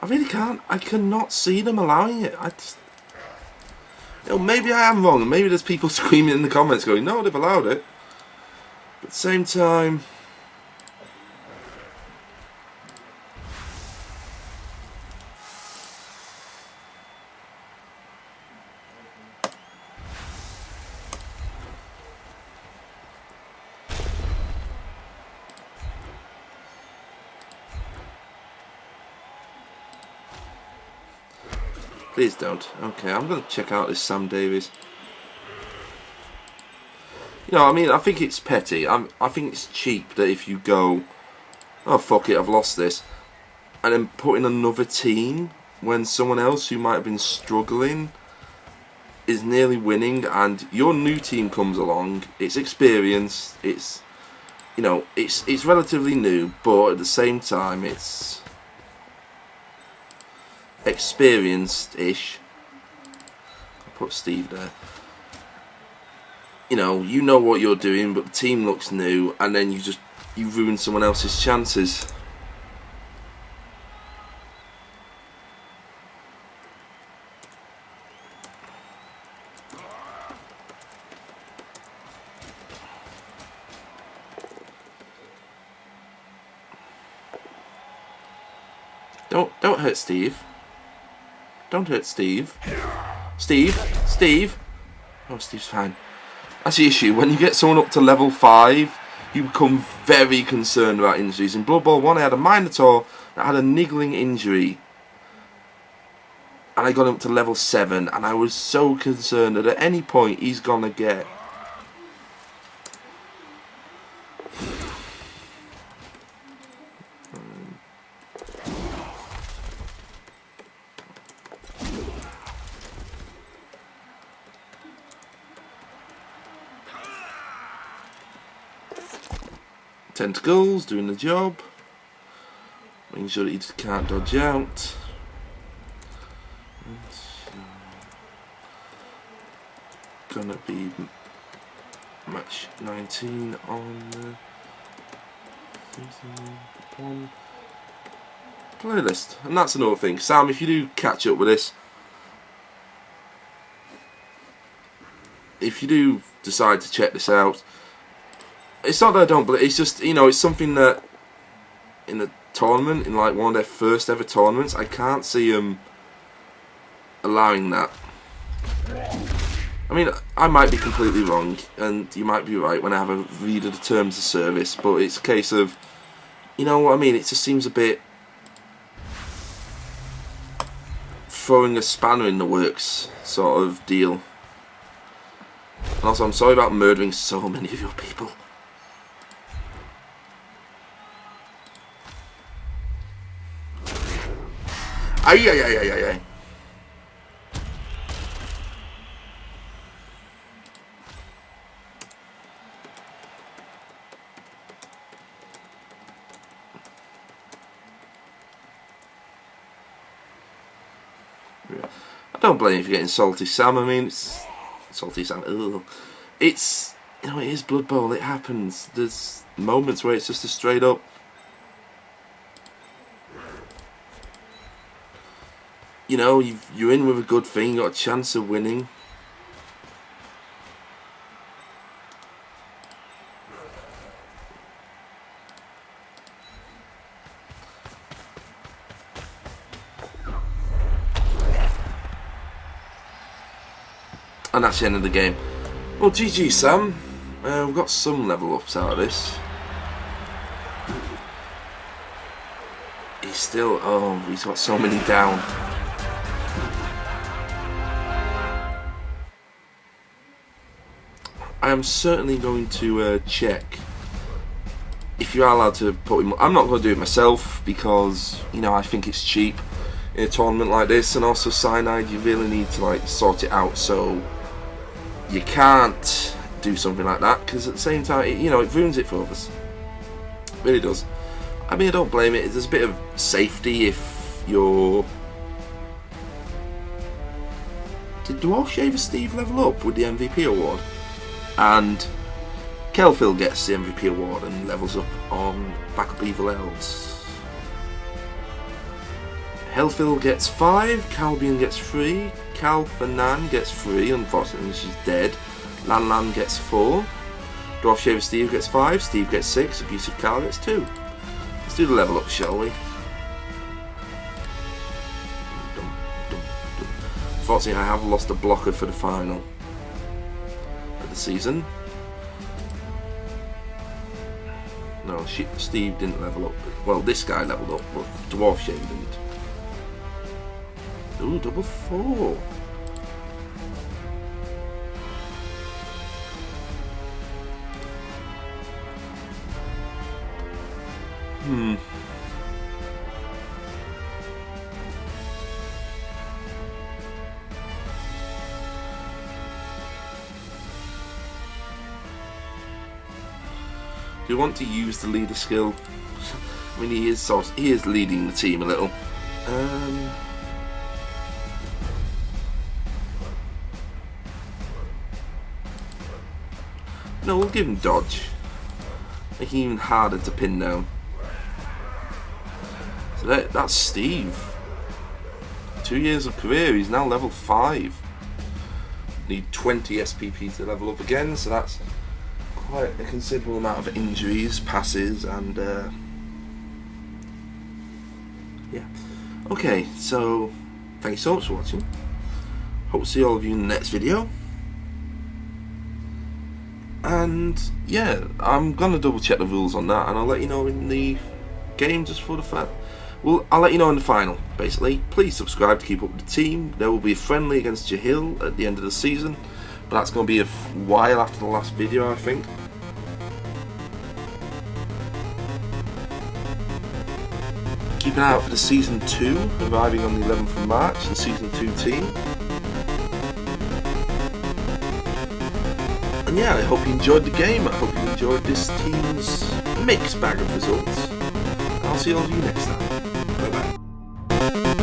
I really can't. I cannot see them allowing it. I just, you know, maybe I am wrong, and maybe there's people screaming in the comments going, "No, they've allowed it." But at the same time, Please don't. Okay, I'm going to check out this Sam Davies. You know, I mean, I think it's petty. I think it's cheap that if you go, oh fuck it, I've lost this, and then put in another team when someone else who might have been struggling is nearly winning, and your new team comes along. It's experienced. It's, you know, it's relatively new, but at the same time, it's experienced-ish. I'll put Steve there. You know what you're doing, but the team looks new, and then you ruin someone else's chances. Don't hurt Steve. Don't hurt Steve. Steve. Oh, Steve's fine. That's the issue. When you get someone up to level 5, you become very concerned about injuries. In Blood Bowl 1, I had a Minotaur that had a niggling injury, and I got him up to level 7, and I was so concerned that at any point he's gonna get tentacles, doing the job, making sure that he just can't dodge out. Gonna be match 19 on the season 1 playlist, and that's another thing. Sam, if you do catch up with this, if you do decide to check this out, it's not that I don't, but it's just, you know, it's something that in the tournament, in like one of their first ever tournaments, I can't see them allowing that. I mean, I might be completely wrong, and you might be right when I have a read of the terms of service, but it's a case of, you know what I mean, it just seems a bit throwing a spanner in the works sort of deal. And also, I'm sorry about murdering so many of your people. Ay. I don't blame you for getting salty, Sam. I mean, it's salty, Sam. Ugh. It's, you know, it is Blood Bowl. It happens. There's moments where it's just a straight up, you know, you're in with a good thing. You got a chance of winning. And that's the end of the game. Well, GG, Sam. We've got some level ups out of this. He's still... oh, he's got so many down. I am certainly going to check if you are allowed to put him... I'm not going to do it myself because, you know, I think it's cheap in a tournament like this. And also, Cyanide, you really need to, like, sort it out so you can't do something like that, because at the same time, you know, it ruins it for others. It really does. I mean, I don't blame it. There's a bit of safety if you're... Did Dwarf Shaver Steve level up with the MVP award? And Kelphil gets the MVP award and levels up on Backup Evil Elves. Hellphil gets 5, Calbian gets 3, Calfanan gets 3, unfortunately she's dead. Lan gets 4, Dwarf Shaver Steve gets 5, Steve gets 6, Abusive Carl gets 2. Let's do the level up, shall we? Unfortunately, I have lost a blocker for the final of the season. No, Steve didn't level up. Well, this guy leveled up, but Dwarf Shaver didn't. Ooh, double 4. Do you want to use the leader skill? I mean, he is leading the team a little. No, we'll give him dodge. Make him even harder to pin down. So that's Steve. 2 years of career, he's now level 5. Need 20 SPP to level up again, so that's quite a considerable amount of injuries, passes, and yeah. Okay, so thank you so much for watching. Hope to see all of you in the next video. And yeah, I'm gonna double check the rules on that, and I'll let you know in the game just for the fact. Well, I'll let you know in the final, basically. Please subscribe to keep up with the team. There will be a friendly against Jahil at the end of the season, but that's going to be a while after the last video, I think. Keep an eye out for the Season 2, arriving on the 11th of March, the Season 2 team. And yeah, I hope you enjoyed the game. I hope you enjoyed this team's mixed bag of results. I'll see all of you next time. Bye bye.